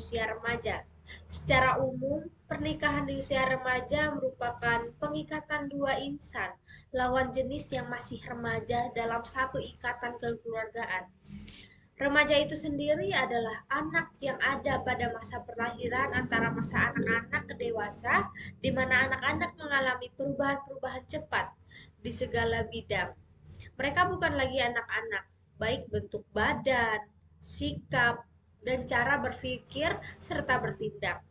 usia remaja. Secara umum, pernikahan di usia remaja merupakan pengikatan dua insan lawan jenis yang masih remaja dalam satu ikatan kekeluargaan. Remaja itu sendiri adalah anak yang ada pada masa perlahiran antara masa anak-anak ke dewasa, di mana anak-anak mengalami perubahan-perubahan cepat di segala bidang. Mereka bukan lagi anak-anak, baik bentuk badan, sikap, dan cara berpikir serta bertindak.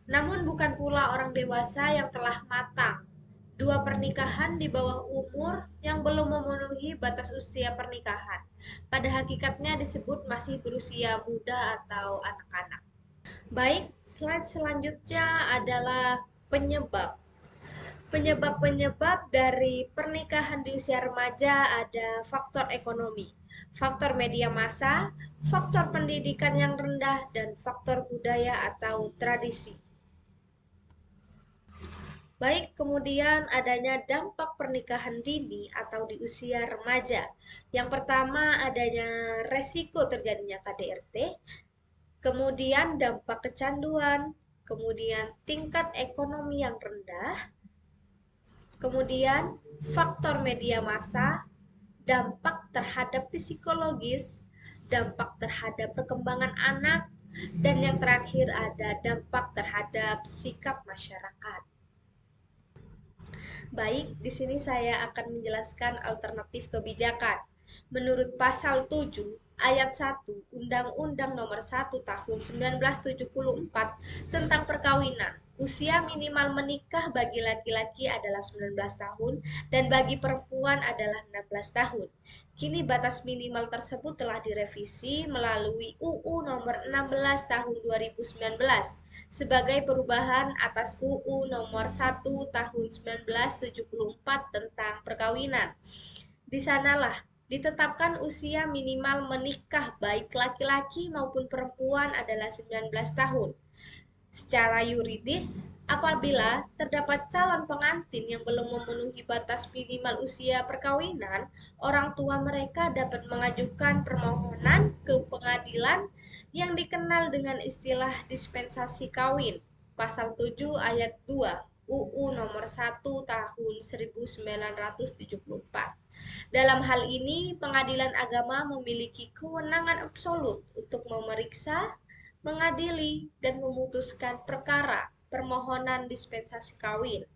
Namun bukan pula orang dewasa yang telah matang. Dua pernikahan di bawah umur yang belum memenuhi batas usia pernikahan. Pada hakikatnya disebut masih berusia muda atau anak-anak. Baik, slide selanjutnya adalah penyebab. Penyebab-penyebab dari pernikahan di usia remaja ada faktor ekonomi, faktor media massa, faktor pendidikan yang rendah, dan faktor budaya atau tradisi. Baik, kemudian adanya dampak pernikahan dini atau di usia remaja. Yang pertama adanya resiko terjadinya KDRT, kemudian dampak kecanduan, kemudian tingkat ekonomi yang rendah, kemudian faktor media massa, dampak terhadap psikologis, dampak terhadap perkembangan anak, dan yang terakhir ada dampak terhadap sikap masyarakat. Baik, di sini saya akan menjelaskan alternatif kebijakan. Menurut pasal 7 ayat 1 Undang-Undang Nomor 1 Tahun 1974 tentang perkawinan, usia minimal menikah bagi laki-laki adalah 19 tahun dan bagi perempuan adalah 16 tahun. Kini batas minimal tersebut telah direvisi melalui UU Nomor 16 Tahun 2019 sebagai perubahan atas UU Nomor 1 Tahun 1974 tentang perkawinan. Di sanalah ditetapkan usia minimal menikah baik laki-laki maupun perempuan adalah 19 tahun. Secara yuridis, apabila terdapat calon pengantin yang belum memenuhi batas minimal usia perkawinan, orang tua mereka dapat mengajukan permohonan ke pengadilan yang dikenal dengan istilah dispensasi kawin. Pasal 7 ayat 2 UU Nomor 1 Tahun 1974. Dalam hal ini, pengadilan agama memiliki kewenangan absolut untuk memeriksa, mengadili, dan memutuskan perkara permohonan dispensasi kawin.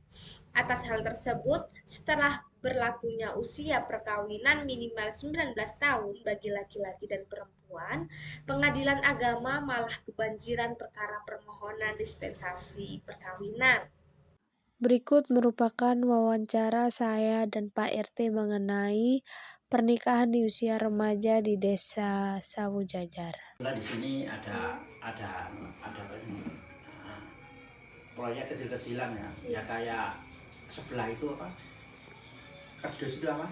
Atas hal tersebut, setelah berlakunya usia perkawinan minimal 19 tahun bagi laki-laki dan perempuan, pengadilan agama malah kebanjiran perkara permohonan dispensasi perkawinan. Berikut merupakan wawancara saya dan Pak RT mengenai pernikahan di usia remaja di Desa Sawu Jajar. Di sini ada apa ini, proyek kecil-kecilan ya, ya kayak sebelah itu apa? Kardus itu apa?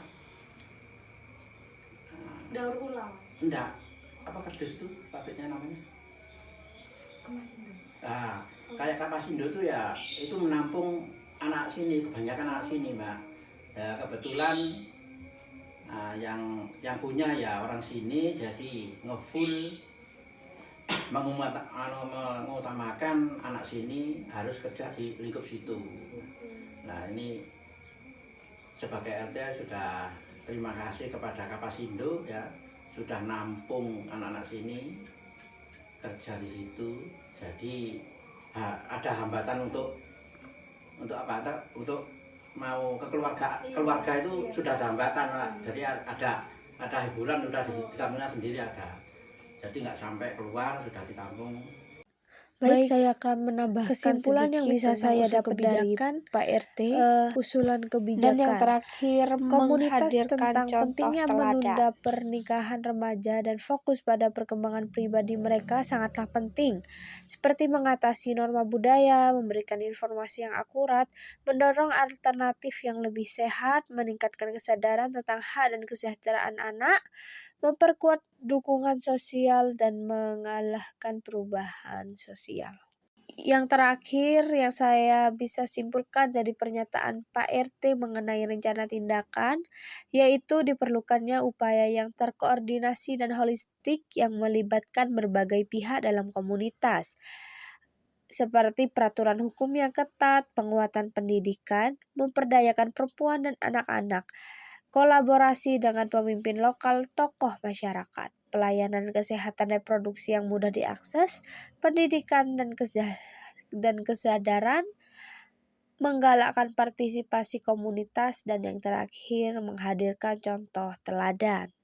Daur ulang. Enggak, apa kardus itu pabriknya namanya? Kemasindo. Nah, kayak Kapasindo itu ya, itu menampung anak sini, kebanyakan anak sini, Mbak. Ya kebetulan yang punya ya orang sini, jadi ngefull mengutamakan anak sini harus kerja di lingkup situ. Nah ini sebagai RT sudah terima kasih kepada Kapasindo ya, sudah nampung anak-anak sini kerja di situ. Jadi ada hambatan untuk apa? Untuk mau ke keluarga itu sudah ada hambatan, Pak. Jadi ada hiburan sudah di kampungnya sendiri ada. Jadi nggak sampai keluar sudah ditampung. Baik, saya akan menambahkan kesimpulan yang bisa saya dapat dari Pak RT, usulan kebijakan. Dan yang terakhir, Komunitas menghadirkan tentang contoh pentingnya teladan. menunda pernikahan remaja dan fokus pada perkembangan pribadi mereka sangatlah penting, seperti mengatasi norma budaya, memberikan informasi yang akurat, mendorong alternatif yang lebih sehat, meningkatkan kesadaran tentang hak dan kesejahteraan anak, memperkuat dukungan sosial, dan mengalahkan perubahan sosial. Yang terakhir yang saya bisa simpulkan dari pernyataan Pak RT mengenai rencana tindakan, yaitu diperlukannya upaya yang terkoordinasi dan holistik yang melibatkan berbagai pihak dalam komunitas, seperti peraturan hukum yang ketat, penguatan pendidikan, memperdayakan perempuan dan anak-anak, kolaborasi dengan pemimpin lokal, tokoh masyarakat, pelayanan kesehatan reproduksi yang mudah diakses, pendidikan dan kesadaran, menggalakkan partisipasi komunitas, dan yang terakhir menghadirkan contoh teladan.